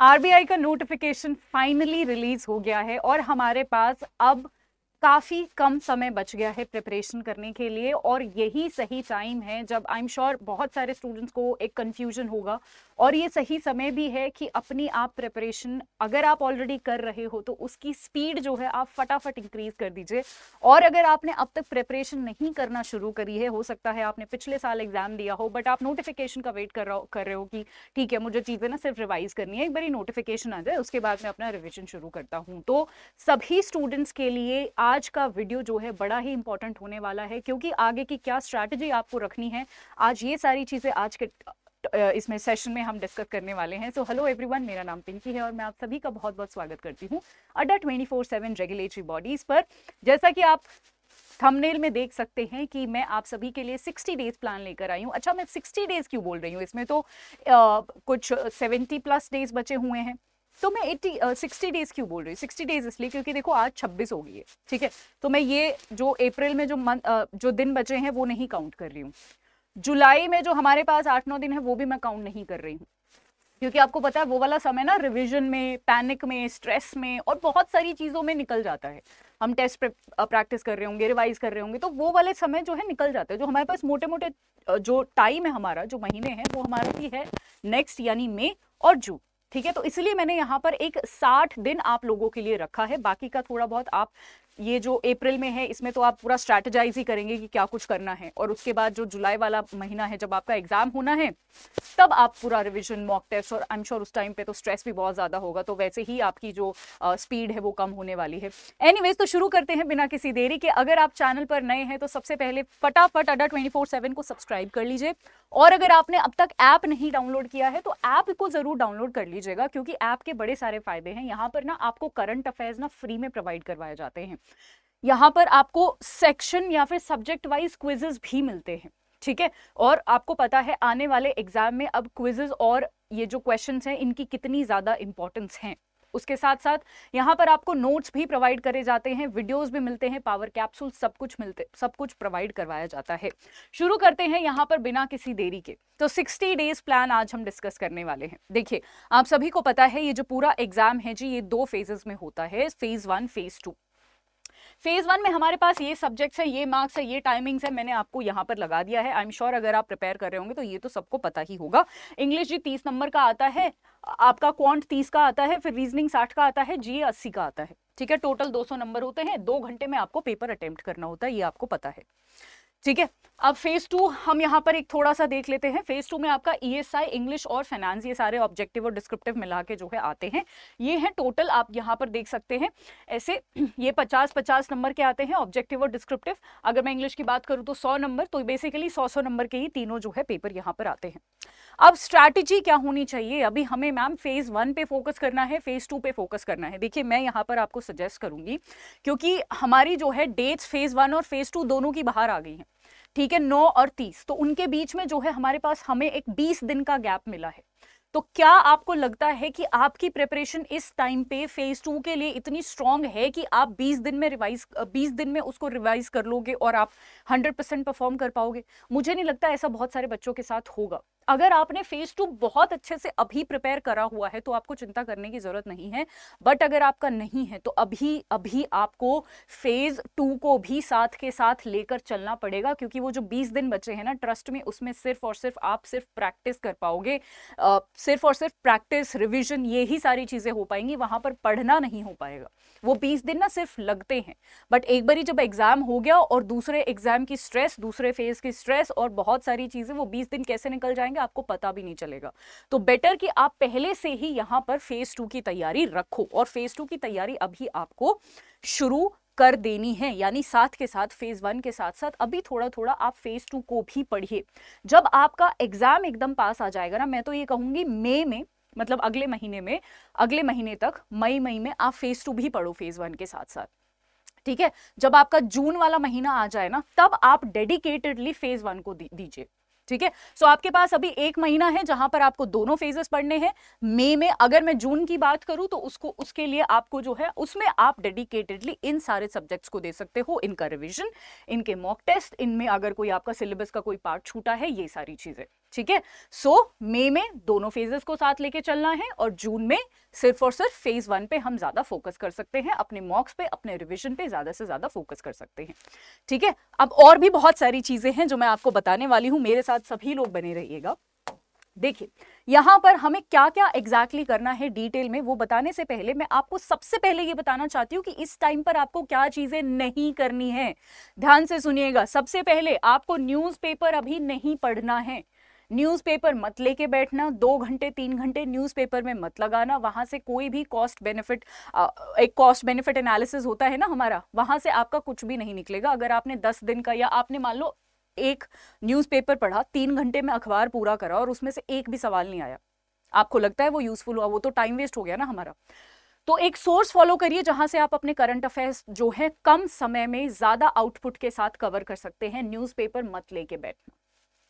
RBI का notification finally release हो गया है और हमारे पास अब काफ़ी कम समय बच गया है प्रिपरेशन करने के लिए, और यही सही टाइम है जब आई एम श्योर बहुत सारे स्टूडेंट्स को एक कंफ्यूजन होगा, और ये सही समय भी है कि अपनी आप प्रिपरेशन अगर आप ऑलरेडी कर रहे हो तो उसकी स्पीड जो है आप फटाफट इंक्रीज कर दीजिए। और अगर आपने अब तक प्रिपरेशन नहीं करना शुरू करी है, हो सकता है आपने पिछले साल एग्जाम दिया हो बट आप नोटिफिकेशन का वेट कर रहे हो कि ठीक है मुझे चीज़ें ना सिर्फ रिवाइज करनी है, एक बारी नोटिफिकेशन आ जाए उसके बाद मैं अपना रिविजन शुरू करता हूँ। तो सभी स्टूडेंट्स के लिए आज का वीडियो जो है बड़ा ही इंपॉर्टेंट होने वाला है, क्योंकि आगे की क्या स्ट्रैटेजी आपको रखनी है आज ये सारी चीजें आज के इसमें सेशन में हम डिस्कस करने वाले हैं। सो हेलो एवरीवन, मेरा नाम पिंकी है और मैं आप सभी का बहुत बहुत स्वागत करती हूँ अड्डा 24/7 रेगुलेटरी बॉडीज पर। जैसा कि आप थंबनेल में देख सकते हैं कि मैं आप सभी के लिए 60 डेज प्लान लेकर आई हूँ। अच्छा, मैं 60 डेज क्यों बोल रही हूँ, इसमें तो कुछ 70+ डेज बचे हुए हैं, तो मैं 60 डेज क्यों बोल रही हूँ। 60 डेज इसलिए क्योंकि देखो आज 26 हो गई है, ठीक है, तो मैं ये जो अप्रैल में जो दिन बचे हैं वो नहीं काउंट कर रही हूँ। जुलाई में जो हमारे पास 8-9 दिन है वो भी मैं काउंट नहीं कर रही हूँ, क्योंकि आपको पता है वो वाला समय ना रिवीजन में, पैनिक में, स्ट्रेस में और बहुत सारी चीज़ों में निकल जाता है। हम टेस्ट प्रैक्टिस कर रहे होंगे, रिवाइज कर रहे होंगे, तो वो वाले समय जो है निकल जाते हैं। जो हमारे पास मोटे मोटे जो टाइम है, हमारा जो महीने हैं वो हमारा ही है नेक्स्ट, यानी मई और जून, ठीक है। तो इसलिए मैंने यहाँ पर एक 60 दिन आप लोगों के लिए रखा है। बाकी का थोड़ा बहुत आप ये जो अप्रैल में है इसमें तो आप पूरा स्ट्रैटेजाइज ही करेंगे कि क्या कुछ करना है, और उसके बाद जो जुलाई वाला महीना है जब आपका एग्जाम होना है तब आप पूरा रिवीजन, मॉक टेस्ट, और आई एम श्योर उस टाइम पे तो स्ट्रेस भी बहुत ज्यादा होगा, तो वैसे ही आपकी जो स्पीड है वो कम होने वाली है। एनीवेज, तो शुरू करते हैं बिना किसी देरी के। अगर आप चैनल पर नए हैं तो सबसे पहले फटाफट अड्डा 24/7 को सब्सक्राइब कर लीजिए, और अगर आपने अब तक ऐप नहीं डाउनलोड किया है तो ऐप को जरूर डाउनलोड कर लीजिएगा, क्योंकि ऐप के बड़े सारे फायदे हैं। यहाँ पर ना आपको करंट अफेयर्स ना फ्री में प्रोवाइड करवाए जाते हैं। यहाँ पर आपको सेक्शन या फिर सब्जेक्ट वाइज क्विजेस भी मिलते हैं, ठीक है। और आपको पता है आने वाले एग्जाम में अब क्विजेस और ये जो क्वेश्चंस हैं इनकी कितनी ज्यादा इंपॉर्टेंस है। उसके साथ साथ यहाँ पर आपको नोट्स भी प्रोवाइड करे जाते हैं, वीडियोस भी मिलते हैं, पावर कैप्सूल, सब कुछ प्रोवाइड करवाया जाता है। शुरू करते हैं यहाँ पर बिना किसी देरी के। तो 60 डेज प्लान आज हम डिस्कस करने वाले हैं। देखिए, आप सभी को पता है ये जो पूरा एग्जाम है जी, ये 2 फेजेस में होता है, फेज 1, फेज 2। फेज 1 में हमारे पास ये सब्जेक्ट्स है, ये मार्क्स है, ये टाइमिंग्स है, मैंने आपको यहाँ पर लगा दिया है। आई एम श्योर अगर आप प्रिपेयर कर रहे होंगे तो ये तो सबको पता ही होगा। इंग्लिश जी 30 नंबर का आता है, आपका क्वांट 30 का आता है, फिर रीजनिंग 60 का आता है, जीए 80 का आता है, ठीक है। टोटल 200 नंबर होते हैं। 2 घंटे में आपको पेपर अटेम्प्ट करना होता है, ये आपको पता है, ठीक है। अब फेज 2 हम यहाँ पर एक थोड़ा सा देख लेते हैं। फेज 2 में आपका ईएसआई, इंग्लिश और फाइनेंस, ये सारे ऑब्जेक्टिव और डिस्क्रिप्टिव मिला के जो है आते हैं। ये है टोटल, आप यहाँ पर देख सकते हैं ऐसे, ये 50-50 नंबर के आते हैं ऑब्जेक्टिव और डिस्क्रिप्टिव। अगर मैं इंग्लिश की बात करूँ तो 100 नंबर, तो बेसिकली 100 नंबर के ही तीनों जो है पेपर यहाँ पर आते हैं। अब स्ट्रैटेजी क्या होनी चाहिए, अभी हमें मैम फेज 1 पे फोकस करना है, फेज 2 पे फोकस करना है। देखिए, मैं यहाँ पर आपको सजेस्ट करूंगी, क्योंकि हमारी जो है डेट्स फेज 1 और फेज 2 दोनों की बाहर आ गई हैं, ठीक है, 9 और 30, तो उनके बीच में जो है हमारे पास हमें एक 20 दिन का गैप मिला है। तो क्या आपको लगता है कि आपकी प्रिपरेशन इस टाइम पे फेज 2 के लिए इतनी स्ट्रांग है कि आप 20 दिन में उसको रिवाइज कर लोगे और आप 100% परफॉर्म कर पाओगे? मुझे नहीं लगता ऐसा बहुत सारे बच्चों के साथ होगा। अगर आपने फेज 2 बहुत अच्छे से अभी प्रिपेयर करा हुआ है तो आपको चिंता करने की जरूरत नहीं है, बट अगर आपका नहीं है तो अभी आपको फेज 2 को भी साथ के साथ लेकर चलना पड़ेगा, क्योंकि वो जो 20 दिन बचे हैं ना, ट्रस्ट में उसमें सिर्फ और सिर्फ आप सिर्फ प्रैक्टिस कर पाओगे, सिर्फ और सिर्फ प्रैक्टिस, रिवीजन, ये ही सारी चीजें हो पाएंगी, वहां पर पढ़ना नहीं हो पाएगा। वो 20 दिन ना सिर्फ लगते हैं, बट एक बारी जब एग्जाम हो गया और दूसरे एग्जाम की स्ट्रेस, दूसरे फेज की स्ट्रेस और बहुत सारी चीजें, वो 20 दिन कैसे निकल जाएंगे आपको पता भी नहीं चलेगा। तो बेटर कि आप पहले से ही यहां पर फेज 2 की तैयारी रखो, और फेज 2 की तैयारी अभी आपको शुरू कर देनी है, यानी साथ के साथ फेज 1 के साथ साथ अभी थोड़ा थोड़ा आप फेज 2 को भी पढ़िए। जब आपका एग्जाम एकदम पास आ जाएगा ना, मैं तो ये कहूंगी मई में, मतलब अगले महीने तक, मई में आप फेज 2 भी पढ़ो फेज 1 के साथ साथ, ठीक है। जब आपका जून वाला महीना आ जाए ना, तब आप डेडिकेटेडली फेज 1 को दीजिए, ठीक है। सो आपके पास अभी 1 महीना है जहां पर आपको दोनों फेजेस पढ़ने हैं। मई में, अगर मैं जून की बात करूं तो उसके लिए आपको जो है उसमें आप डेडिकेटेडली इन सारे सब्जेक्ट्स को दे सकते हो, इनका रिवीजन, इनके मॉक टेस्ट, इनमें अगर कोई आपका सिलेबस का कोई पार्ट छूटा है, ये सारी चीजें, ठीक है। सो मई में दोनों फेजेस को साथ लेके चलना है और जून में सिर्फ और सिर्फ फेज 1 पे हम ज्यादा फोकस कर सकते हैं, अपने मॉक्स पे, अपने रिवीजन पे ज्यादा से ज्यादा फोकस कर सकते हैं। ठीक है। अब और भी बहुत सारी चीजें हैं जो मैं आपको बताने वाली हूं, मेरे साथ सभी लोग बने रहिएगा। देखिए यहां पर हमें क्या क्या एग्जैक्टली करना है डिटेल में, वो बताने से पहले मैं आपको सबसे पहले ये बताना चाहती हूं कि इस टाइम पर आपको क्या चीजें नहीं करनी है। ध्यान से सुनिएगा। सबसे पहले आपको न्यूज़पेपर अभी नहीं पढ़ना है। न्यूज़पेपर मत लेके बैठना, 2 घंटे 3 घंटे न्यूज़पेपर में मत लगाना। वहां से कोई भी कॉस्ट बेनिफिट, एक कॉस्ट बेनिफिट एनालिसिस होता है ना हमारा, वहां से आपका कुछ भी नहीं निकलेगा। अगर आपने 10 दिन का, या आपने मान लो एक न्यूज़पेपर पढ़ा, 3 घंटे में अखबार पूरा करा और उसमें से एक भी सवाल नहीं आया, आपको लगता है वो यूजफुल हुआ? वो तो टाइम वेस्ट हो गया ना हमारा। तो एक सोर्स फॉलो करिए जहां से आप अपने करंट अफेयर्स जो है कम समय में ज्यादा आउटपुट के साथ कवर कर सकते हैं। न्यूज़पेपर मत लेके बैठना।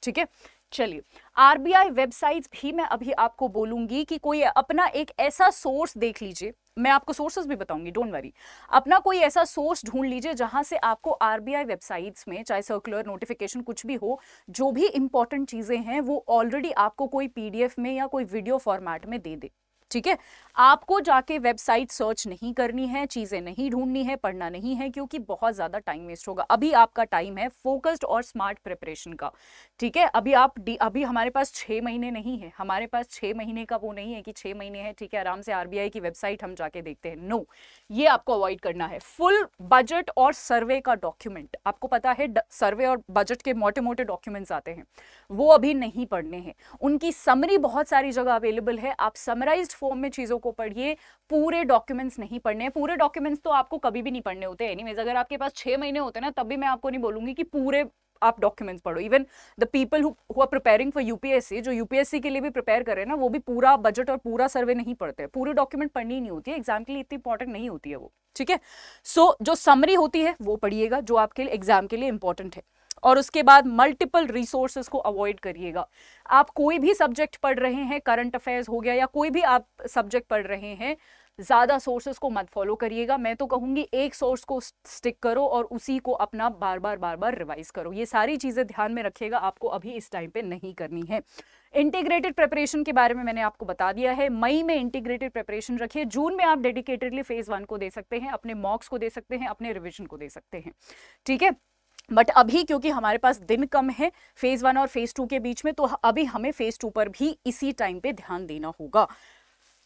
ठीक है। चलिए, आरबीआई वेबसाइट्स भी मैं अभी आपको बोलूंगी कि कोई अपना एक ऐसा सोर्स देख लीजिए। मैं आपको सोर्सेस भी बताऊंगी, डोंट वरी। अपना कोई ऐसा सोर्स ढूंढ लीजिए जहां से आपको आरबीआई वेबसाइट्स में, चाहे सर्कुलर, नोटिफिकेशन, कुछ भी हो, जो भी इंपॉर्टेंट चीजें हैं वो ऑलरेडी आपको कोई पीडीएफ में या कोई वीडियो फॉर्मेट में दे दे। ठीक है। आपको जाके वेबसाइट सर्च नहीं करनी है, चीजें नहीं ढूंढनी है, पढ़ना नहीं है, क्योंकि बहुत ज्यादा टाइम वेस्ट होगा। अभी आपका टाइम है फोकस्ड और स्मार्ट प्रिपरेशन का। ठीक है। अभी हमारे पास 6 महीने नहीं है, हमारे पास 6 महीने का वो नहीं है कि 6 महीने है, ठीक है, आराम से आरबीआई की वेबसाइट हम जाके देखते हैं। नो, ये आपको अवॉइड करना है। फुल बजट और सर्वे का डॉक्यूमेंट, आपको पता है सर्वे और बजट के मोटे मोटे डॉक्यूमेंट्स आते हैं, वो अभी नहीं पढ़ने हैं। उनकी समरी बहुत सारी जगह अवेलेबल है, आप समराइज्ड फॉर्म में चीजों को पढ़िए। पूरे डॉक्यूमेंट्स नहीं पढ़ने हैं। पूरे डॉक्यूमेंट्स तो आपको कभी भी नहीं पढ़ने होते एनीवेज। अगर आपके पास 6 महीने होते ना, तब भी मैं आपको नहीं बोलूंगी कि पूरे आप डॉक्यूमेंट्स पढ़ो। Even the people who are preparing for UPSC, जो यूपीएससी के लिए भी प्रिपेयर कर रहे हैं ना, वो भी पूरा बजट और पूरा सर्वे नहीं पढ़ते। पूरी डॉक्यूमेंट पढ़नी नहीं होती है, एग्जाम के लिए इतनी इंपॉर्टेंट नहीं होती है वो। ठीक है। सो जो समरी होती है वो पढ़िएगा, जो आपके लिए एग्जाम के लिए इंपॉर्टेंट है। और उसके बाद मल्टीपल रिसोर्सेज को अवॉइड करिएगा। आप कोई भी सब्जेक्ट पढ़ रहे हैं, करंट अफेयर्स हो गया या कोई भी आप सब्जेक्ट पढ़ रहे हैं, ज्यादा सोर्सेज को मत फॉलो करिएगा। मैं तो कहूंगी एक सोर्स को स्टिक करो और उसी को अपना बार बार रिवाइज करो। ये सारी चीजें ध्यान में रखिएगा, आपको अभी इस टाइम पे नहीं करनी है। इंटीग्रेटेड प्रिपरेशन के बारे में मैंने आपको बता दिया है। मई में इंटीग्रेटेड प्रिपरेशन रखिए, जून में आप डेडिकेटेडली फेज 1 को दे सकते हैं, अपने मॉक्स को दे सकते हैं, अपने रिविजन को दे सकते हैं। ठीक है। बट अभी क्योंकि हमारे पास दिन कम है फेज 1 और फेज 2 के बीच में, तो अभी हमें फेज 2 पर भी इसी टाइम पे ध्यान देना होगा।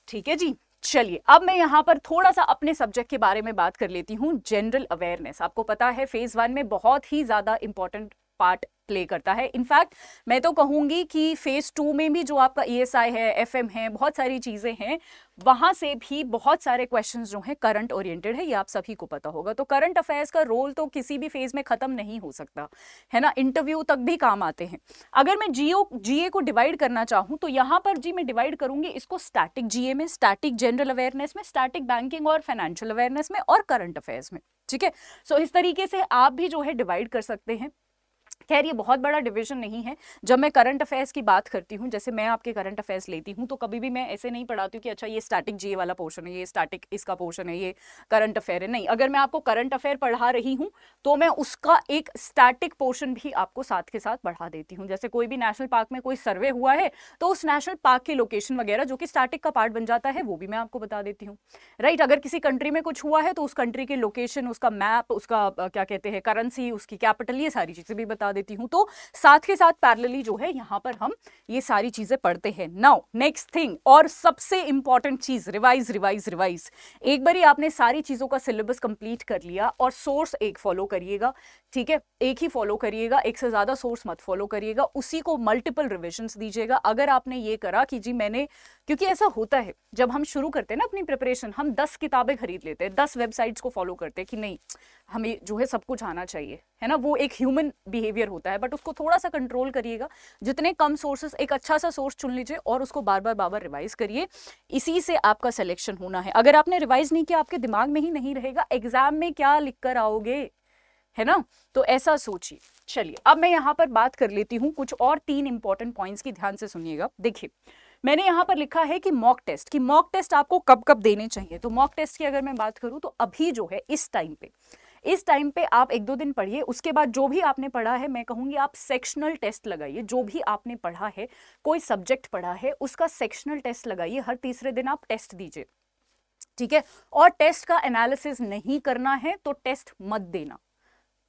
ठीक है जी। चलिए, अब मैं यहां पर थोड़ा सा अपने सब्जेक्ट के बारे में बात कर लेती हूं। जनरल अवेयरनेस, आपको पता है फेज 1 में बहुत ही ज्यादा इंपॉर्टेंट पार्ट प्ले करता है। इनफैक्ट मैं तो कहूंगी कि फेज 2 में भी जो आपका ईएसआई है, एफएम है, बहुत सारी चीजें हैं, वहां से भी बहुत सारे क्वेश्चंस जो हैं करंट ओरिएंटेड है, ये आप सभी को पता होगा। तो करंट अफेयर्स का रोल तो किसी भी फेज में खत्म नहीं हो सकता है ना, इंटरव्यू तक भी काम आते हैं। अगर मैं जीए को डिवाइड करना चाहूं तो यहां पर जी मैं डिवाइड करूंगी इसको स्टैटिक जीए में, स्टैटिक जनरल अवेयरनेस में, स्टैटिक बैंकिंग और फाइनेंशियल अवेयरनेस में, और करंट अफेयर्स में। ठीक है। सो इस तरीके से आप भी जो है डिवाइड कर सकते हैं। खैर ये बहुत बड़ा डिवीजन नहीं है। जब मैं करंट अफेयर्स की बात करती हूँ, जैसे मैं आपके करंट अफेयर्स लेती हूँ, तो कभी भी मैं ऐसे नहीं पढ़ाती हूँ कि अच्छा ये स्टैटिक जीए वाला पोर्शन है, ये स्टैटिक इसका पोर्शन है, ये करंट अफेयर है। नहीं, अगर मैं आपको करंट अफेयर पढ़ा रही हूँ तो मैं उसका एक स्टैटिक पोर्शन भी आपको साथ के साथ पढ़ा देती हूँ। जैसे कोई भी नेशनल पार्क में कोई सर्वे हुआ है तो उस नेशनल पार्क की लोकेशन वगैरह जो कि स्टैटिक का पार्ट बन जाता है, वो भी मैं आपको बता देती हूँ। राइट। अगर किसी कंट्री में कुछ हुआ है तो उस कंट्री की लोकेशन, उसका मैप, उसका क्या कहते हैं करेंसी, उसकी कैपिटल, ये सारी चीजें भी बता देती हूँ। तो साथ के साथ पैरेलली जो है यहां पर हम ये सारी चीजें पढ़ते हैं। नाउ नेक्स्ट थिंग, और सबसे इंपॉर्टेंट चीज, रिवाइज रिवाइज रिवाइज। एक बारी आपने सारी चीजों का सिलेबस कंप्लीट कर लिया और सोर्स एक फॉलो करिएगा। ठीक है। एक ही फॉलो करिएगा, एक से ज्यादा सोर्स मत फॉलो करिएगा, उसी को मल्टीपल रिविजन्स दीजिएगा। अगर आपने ये करा कि जी मैंने, क्योंकि ऐसा होता है जब हम शुरू करते हैं ना अपनी प्रिपरेशन, हम 10 किताबें खरीद लेते हैं, 10 वेबसाइट्स को फॉलो करते हैं कि नहीं हमें जो है सब कुछ आना चाहिए, है ना, वो एक ह्यूमन बिहेवियर होता है। बट उसको थोड़ा सा कंट्रोल करिएगा। जितने कम सोर्सेस, एक अच्छा सा सोर्स चुन लीजिए और उसको बार बार रिवाइज करिए। इसी से आपका सिलेक्शन होना है। अगर आपने रिवाइज नहीं किया, आपके दिमाग में ही नहीं रहेगा, एग्जाम में क्या लिख कर आओगे, है ना, तो ऐसा सोचिए। चलिए, अब मैं यहां पर बात कर लेती हूं कुछ और 3 इंपॉर्टेंट पॉइंट्स की, ध्यान से सुनिएगा। देखिए, मैंने यहां पर लिखा है कि मॉक टेस्ट, कि मॉक टेस्ट आपको कब कब देने चाहिए। तो मॉक टेस्ट की अगर मैं बात करूं तो अभी जो है इस टाइम पे इस टाइम पे आप 1-2 दिन पढ़िए, उसके बाद जो भी आपने पढ़ा है मैं कहूँगी आप सेक्शनल टेस्ट लगाइए। जो भी आपने पढ़ा है, कोई सब्जेक्ट पढ़ा है उसका सेक्शनल टेस्ट लगाइए, हर तीसरे दिन आप टेस्ट दीजिए, ठीक है। और टेस्ट का एनालिसिस नहीं करना है तो टेस्ट मत देना,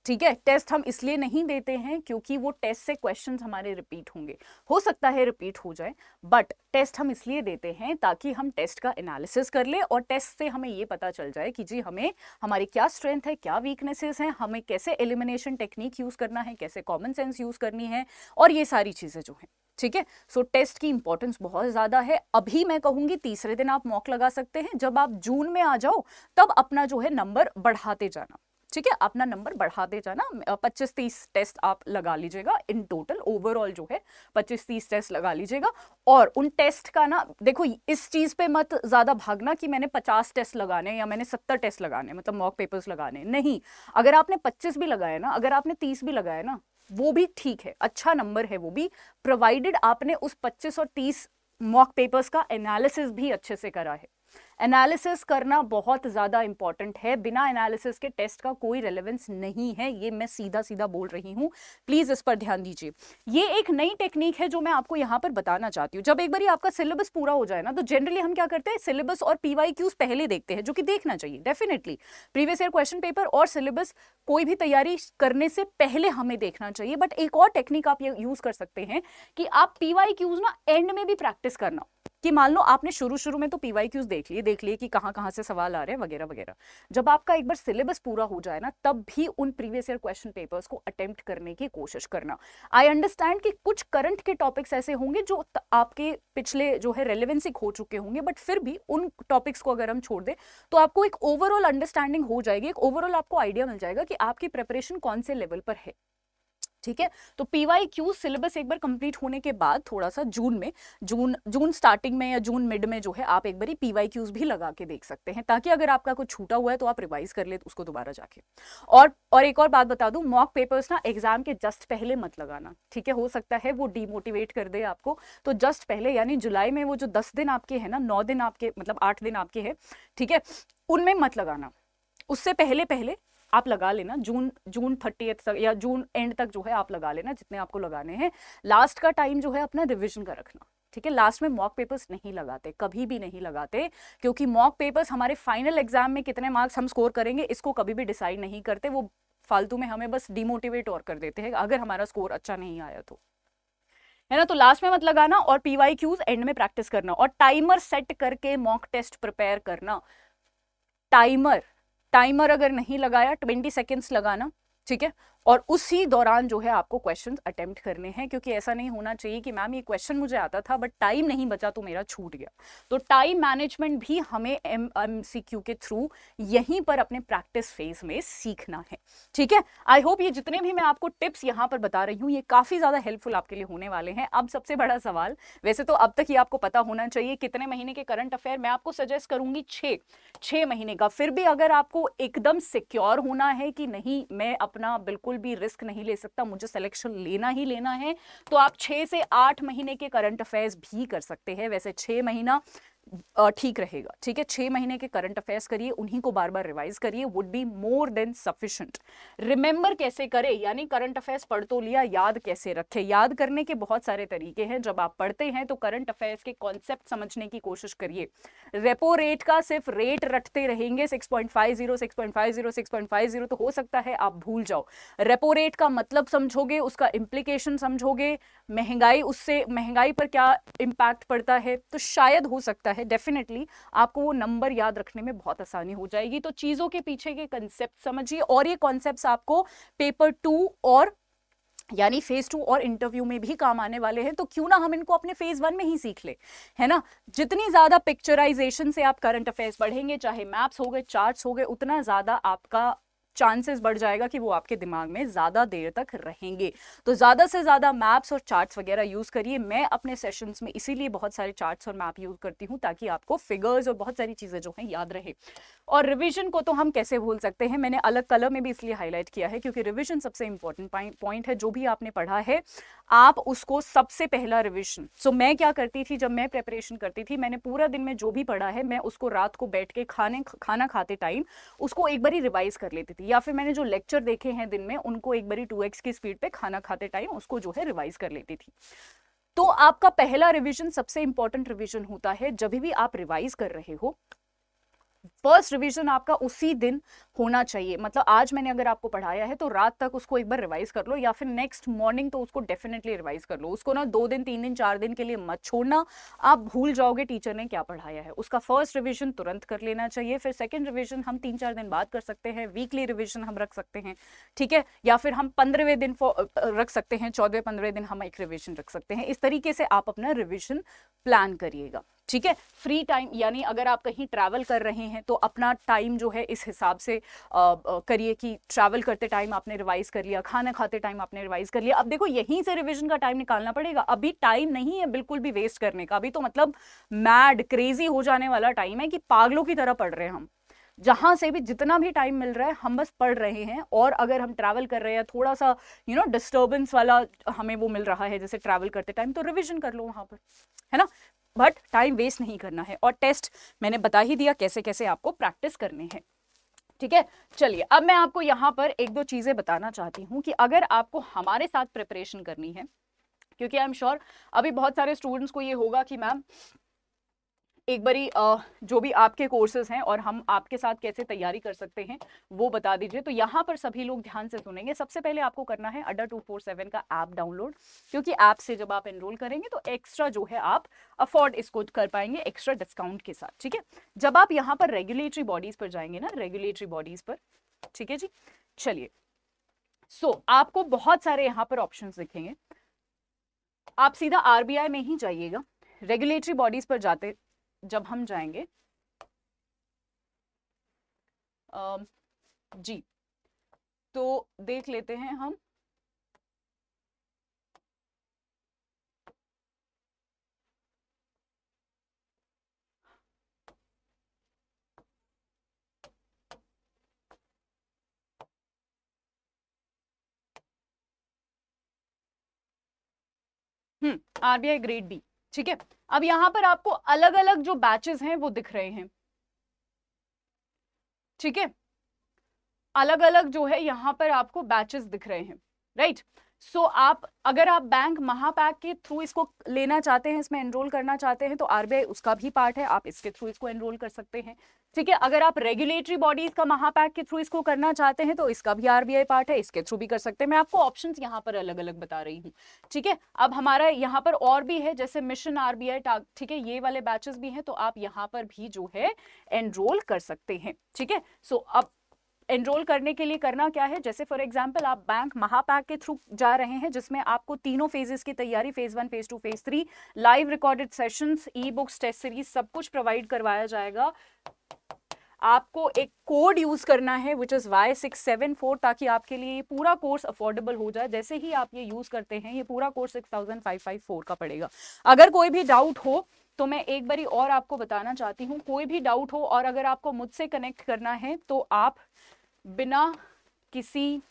ठीक है। टेस्ट हम इसलिए नहीं देते हैं क्योंकि वो टेस्ट से क्वेश्चंस हमारे रिपीट होंगे, हो सकता है रिपीट हो जाए, बट टेस्ट हम इसलिए देते हैं ताकि हम टेस्ट का एनालिसिस कर ले और टेस्ट से हमें ये पता चल जाए कि जी हमें हमारी क्या स्ट्रेंथ है, क्या वीकनेसेस हैं, हमें कैसे एलिमिनेशन टेक्निक यूज करना है, कैसे कॉमन सेंस यूज करनी है, और ये सारी चीजें जो हैं, ठीक है। सो टेस्ट की इंपॉर्टेंस बहुत ज्यादा है। अभी मैं कहूंगी तीसरे दिन आप मॉक लगा सकते हैं, जब आप जून में आ जाओ तब अपना जो है नंबर बढ़ाते जाना, ठीक है, अपना नंबर बढ़ाते जाना। 25-30 टेस्ट आप लगा लीजिएगा इन टोटल, ओवरऑल जो है 25-30 टेस्ट लगा लीजिएगा। और उन टेस्ट का ना देखो, इस चीज पे मत ज्यादा भागना कि मैंने 50 टेस्ट लगाने या मैंने 70 टेस्ट लगाने, मतलब मॉक पेपर्स लगाने, नहीं। अगर आपने 25 भी लगाया ना, अगर आपने 30 भी लगाया ना, वो भी ठीक है, अच्छा नंबर है वो भी, प्रोवाइडेड आपने उस 25 और 30 मॉक पेपर्स का एनालिसिस भी अच्छे से करा है। एनालिसिस करना बहुत ज्यादा इंपॉर्टेंट है, बिना एनालिसिस के टेस्ट का कोई रेलेवेंस नहीं है, ये मैं सीधा सीधा बोल रही हूं, प्लीज इस पर ध्यान दीजिए। ये एक नई टेक्निक है जो मैं आपको यहां पर बताना चाहती हूँ। जब एक बार आपका सिलेबस पूरा हो जाए ना, तो जनरली हम क्या करते हैं, सिलेबस और PYQs पहले देखते हैं, जो कि देखना चाहिए definitely. Previous year question paper और सिलेबस कोई भी तैयारी करने से पहले हमें देखना चाहिए। बट एक और टेक्निक आप ये यूज कर सकते हैं कि आप PYQs ना एंड में भी प्रैक्टिस करना, कि मान लो आपने शुरू में तो PYQs देख लिए कि कहां से सवाल आ रहे हैं वगैरह वगैरह। जब आपका एक बार सिलेबस पूरा हो जाए ना, तब भी उन प्रीवियस ईयर क्वेश्चन पेपर्स को अटेम्प्ट करने की कोशिश करना। आई अंडरस्टैंड कि कुछ करंट के टॉपिक्स ऐसे होंगे जो आपके पिछले जो है रेलेवेंसी खो चुके होंगे, बट फिर भी उन टॉपिक्स को अगर हम छोड़ दें तो आपको एक ओवरऑल अंडरस्टैंडिंग हो जाएगी, एक ओवरऑल आपको आइडिया मिल जाएगा कि आपकी प्रिपरेशन कौन से लेवल पर है, ठीक है। तो PYQ सिलेबस एक बार कंप्लीट होने के बाद थोड़ा सा जून स्टार्टिंग में या जून मिड में जो है आप एक बार PYQs भी लगा के देख सकते हैं, ताकि अगर आपका कुछ छूटा हुआ है तो आप रिवाइज कर ले उसको दोबारा जाके। और एक और बात बता दूं, मॉक पेपर्स ना एग्जाम के जस्ट पहले मत लगाना, ठीक है। हो सकता है वो डिमोटिवेट कर दे आपको, तो जस्ट पहले यानी जुलाई में वो जो 10 दिन आपके है ना, 9 दिन आपके मतलब 8 दिन आपके है, ठीक है, उनमें मत लगाना, उससे पहले आप लगा लेना। जून 30 तक या जून एंड तक जो है आप लगा लेना जितने आपको लगाने हैं। लास्ट का टाइम जो है अपना रिवीजन का रखना, ठीक है। लास्ट में मॉक पेपर्स नहीं लगाते, कभी भी नहीं लगाते, क्योंकि मॉक पेपर्स हमारे फाइनल एग्जाम में कितने मार्क्स हम स्कोर करेंगे इसको कभी भी डिसाइड नहीं करते। वो फालतू में हमें बस डिमोटिवेट और कर देते हैं अगर हमारा स्कोर अच्छा नहीं आया तो, है ना। तो लास्ट में मत लगाना और PYQs एंड में प्रैक्टिस करना, और टाइमर सेट करके मॉक टेस्ट प्रिपेयर करना। टाइमर अगर नहीं लगाया 20 सेकेंड्स लगाना, ठीक है, और उसी दौरान जो है आपको क्वेश्चंस अटेम्प्ट करने हैं, क्योंकि ऐसा नहीं होना चाहिए कि मैम ये क्वेश्चन मुझे आता था बट टाइम नहीं बचा तो मेरा छूट गया। तो टाइम मैनेजमेंट भी हमें MCQ के थ्रू यहीं पर अपने प्रैक्टिस फेज में सीखना है, ठीक है। आई होप ये जितने भी मैं आपको टिप्स यहाँ पर बता रही हूँ ये काफी ज्यादा हेल्पफुल आपके लिए होने वाले हैं। अब सबसे बड़ा सवाल, वैसे तो अब तक ही आपको पता होना चाहिए कितने महीने के करंट अफेयर, मैं आपको सजेस्ट करूंगी 6 महीने का। फिर भी अगर आपको एकदम सिक्योर होना है कि नहीं मैं अपना बिल्कुल भी रिस्क नहीं ले सकता, मुझे सिलेक्शन लेना ही लेना है, तो आप 6 से 8 महीने के करंट अफेयर्स भी कर सकते हैं। वैसे 6 महीना ठीक रहेगा, ठीक है। 6 महीने के करंट अफेयर्स करिए, उन्हीं को बार बार रिवाइज करिए, would be more than sufficient. Remember कैसे करें, यानी करंट अफेयर्स पढ़ तो लिया, याद कैसे रखें। याद करने के बहुत सारे तरीके हैं। जब आप पढ़ते हैं तो करंट अफेयर्स के कॉन्सेप्ट समझने की कोशिश करिए। रेपो रेट का सिर्फ रेट रटते रहेंगे 6.50 6.50 6.50 तो हो सकता है आप भूल जाओ। रेपो रेट का मतलब समझोगे, उसका इम्प्लीकेशन समझोगे, महंगाई पर क्या इम्पैक्ट पड़ता है, तो शायद हो सकता है डेफिनेटली आपको वो नंबर याद रखने में बहुत आसानी हो जाएगी। तो चीजों के पीछे के कंसेप्ट समझिए, और ये कॉन्सेप्ट्स आपको पेपर 2 और यानी फेज 2 और इंटरव्यू में भी काम आने वाले हैं। तो क्यों ना हम इनको अपने फेज 1 में ही सीख ले, है ना। जितनी ज्यादा पिक्चराइजेशन से आप करंट अफेयर्स पढ़ेंगे, चाहे मैप्स हो गए, चार्ट्स हो गए, उतना ज्यादा आपका चांसेस बढ़ जाएगा कि वो आपके दिमाग में ज्यादा देर तक रहेंगे। तो ज्यादा से ज्यादा मैप्स और चार्ट्स वगैरह यूज करिए। मैं अपने सेशंस में इसीलिए बहुत सारे चार्ट्स और मैप यूज करती हूँ, ताकि आपको फिगर्स और बहुत सारी चीजें जो हैं याद रहे। और रिवीजन को तो हम कैसे भूल सकते हैं, मैंने अलग कलर में भी इसलिए हाईलाइट किया है क्योंकि रिवीजन सबसे इंपॉर्टेंट पॉइंट है। जो भी आपने पढ़ा है आप उसको सबसे पहला रिवीजन। सो मैं क्या करती थी, जब मैं प्रिपरेशन करती थी, मैंने पूरा दिन में जो भी पढ़ा है मैं उसको रात को बैठ के खाना खाते टाइम उसको एक बार ही रिवाइज कर लेती थी। या फिर मैंने जो लेक्चर देखे हैं दिन में उनको एक बारी 2x की स्पीड पे खाना खाते टाइम उसको जो है रिवाइज कर लेती थी। तो आपका पहला रिवीजन सबसे इंपॉर्टेंट रिवीजन होता है। जब भी आप रिवाइज कर रहे हो, फर्स्ट रिवीजन आपका उसी दिन होना चाहिए। मतलब आज मैंने अगर आपको पढ़ाया है तो रात तक उसको एक बार रिवाइज कर लो, या फिर नेक्स्ट मॉर्निंग तो उसको डेफिनेटली रिवाइज कर लो। उसको ना 2 दिन 3 दिन 4 दिन के लिए मत छोड़ना, आप भूल जाओगे टीचर ने क्या पढ़ाया है। उसका फर्स्ट रिवीजन तुरंत कर लेना चाहिए। फिर सेकेंड रिवीजन हम 3-4 दिन बाद कर सकते हैं, वीकली रिवीजन हम रख सकते हैं, ठीक है, या फिर हम 15वें दिन रख सकते हैं, 14वें-15वें दिन हम एक रिवीजन रख सकते हैं। इस तरीके से आप अपना रिवीजन प्लान करिएगा, ठीक है। फ्री टाइम यानी अगर आप कहीं ट्रैवल कर रहे हैं तो अपना टाइम जो है इस हिसाब से करिए कि ट्रैवल करते टाइम आपने रिवाइज कर लिया, खाना खाते टाइम आपने रिवाइज कर लिया। अब देखो यहीं से रिवीजन का टाइम निकालना पड़ेगा, अभी टाइम नहीं है बिल्कुल भी वेस्ट करने का। अभी तो मतलब मैड क्रेजी हो जाने वाला टाइम है कि पागलों की तरह पढ़ रहे हैं हम। जहां से भी जितना भी टाइम मिल रहा है हम बस पढ़ रहे हैं। और अगर हम ट्रैवल कर रहे हैं, थोड़ा सा डिस्टर्बेंस वाला हमें वो मिल रहा है जैसे ट्रैवल करते टाइम, तो रिविजन कर लो वहां पर, है ना। बट टाइम वेस्ट नहीं करना है। और टेस्ट मैंने बता ही दिया कैसे कैसे आपको प्रैक्टिस करने हैं, ठीक है। चलिए अब मैं आपको यहाँ पर 1-2 चीजें बताना चाहती हूँ कि अगर आपको हमारे साथ प्रिपरेशन करनी है, क्योंकि आई एम श्योर अभी बहुत सारे स्टूडेंट्स को ये होगा कि मैम एक बारी जो भी आपके कोर्सेज हैं और हम आपके साथ कैसे तैयारी कर सकते हैं वो बता दीजिए। तो यहाँ पर सभी लोग ध्यान से सुनेंगे। सबसे पहले आपको करना है अड्डा 247 का ऐप डाउनलोड, क्योंकि ऐप से जब आप एनरोल करेंगे तो एक्स्ट्रा जो है आप अफोर्ड इसको कर पाएंगे एक्स्ट्रा डिस्काउंट के साथ, ठीक है। जब आप यहाँ पर रेगुलेटरी बॉडीज पर जाएंगे ना, रेगुलेटरी बॉडीज पर, ठीक है जी। चलिए आपको बहुत सारे यहाँ पर ऑप्शन दिखेंगे। आप सीधा RBI में ही जाइएगा। रेगुलेटरी बॉडीज पर जाते जब हम जाएंगे जी, तो देख लेते हैं हम RBI ग्रेड B, ठीक है। अब यहां पर आपको अलग अलग जो बैचेस हैं वो दिख रहे हैं, ठीक है। अलग अलग जो है यहां पर आपको बैचेस दिख रहे हैं, राइट। आप अगर आप बैंक महापैक के थ्रू इसको लेना चाहते हैं, इसमें एनरोल करना चाहते हैं, तो RBI उसका भी पार्ट है, आप इसके थ्रू इसको एनरोल कर सकते हैं, ठीक है। अगर आप रेगुलेटरी बॉडीज का महापैक के थ्रू इसको करना चाहते हैं तो इसका भी RBI पार्ट है, इसके थ्रू भी कर सकते हैं। मैं आपको ऑप्शंस यहाँ पर अलग अलग बता रही हूँ, ठीक है। अब हमारा यहाँ पर और भी है, जैसे मिशन RBI, ठीक है, ये वाले बैचेस भी हैं, तो आप यहाँ पर भी जो है एनरोल कर सकते हैं, ठीक है। अब एनरोल करने के लिए करना क्या है, जैसे फॉर एग्जांपल आप बैंक महापैक के थ्रू जा रहे हैं, जिसमें आपको तीनों फेजेस की तैयारी, phase 1, phase 2, phase 3, live recorded sessions, e books, test series सब कुछ प्रोवाइड करवाया जाएगा। आपको एक कोड यूज करना है विच इज Y674, ताकि आपके लिए ये पूरा कोर्स अफोर्डेबल हो जाए। जैसे ही आप ये यूज करते हैं ये पूरा कोर्स 6554 का पड़ेगा। अगर कोई भी डाउट हो तो मैं एक बारी और आपको बताना चाहती हूँ, कोई भी डाउट हो और अगर आपको मुझसे कनेक्ट करना है तो आप बिना किसी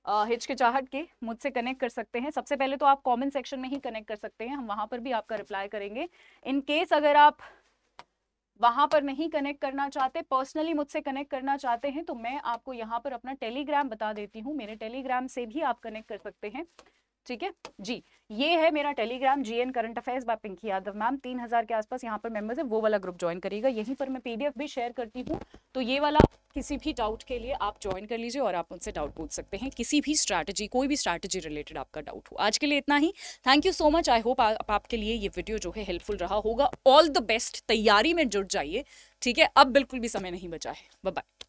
हिचकिचाहट के मुझसे कनेक्ट कर सकते हैं। सबसे पहले तो आप कमेंट सेक्शन में ही कनेक्ट कर सकते हैं, हम वहां पर भी आपका रिप्लाई करेंगे। इन केस अगर आप वहां पर नहीं कनेक्ट करना चाहते, पर्सनली मुझसे कनेक्ट करना चाहते हैं, तो मैं आपको यहाँ पर अपना टेलीग्राम बता देती हूँ। मेरे टेलीग्राम से भी आप कनेक्ट कर सकते हैं, ठीक है जी। ये है मेरा Telegram, GN current affairs by Pinky Yadav ma'am. 3000 के आसपास यहाँ पर मेंबर्स है, वो वाला ग्रुप ज्वाइन करिएगा। यहीं पर मैं PDF भी शेयर करती हूँ, तो ये वाला किसी भी डाउट के लिए आप ज्वाइन कर लीजिए और आप मुझसे डाउट पूछ सकते हैं, किसी भी स्ट्रैटेजी, कोई भी स्ट्रैटेजी रिलेटेड आपका डाउट हो। आज के लिए इतना ही, thank you so much. I hope आपके लिए ये वीडियो जो है हेल्पफुल रहा होगा। ऑल द बेस्ट, तैयारी में जुट जाइए, ठीक है। अब बिल्कुल भी समय नहीं बचा है। Bye bye.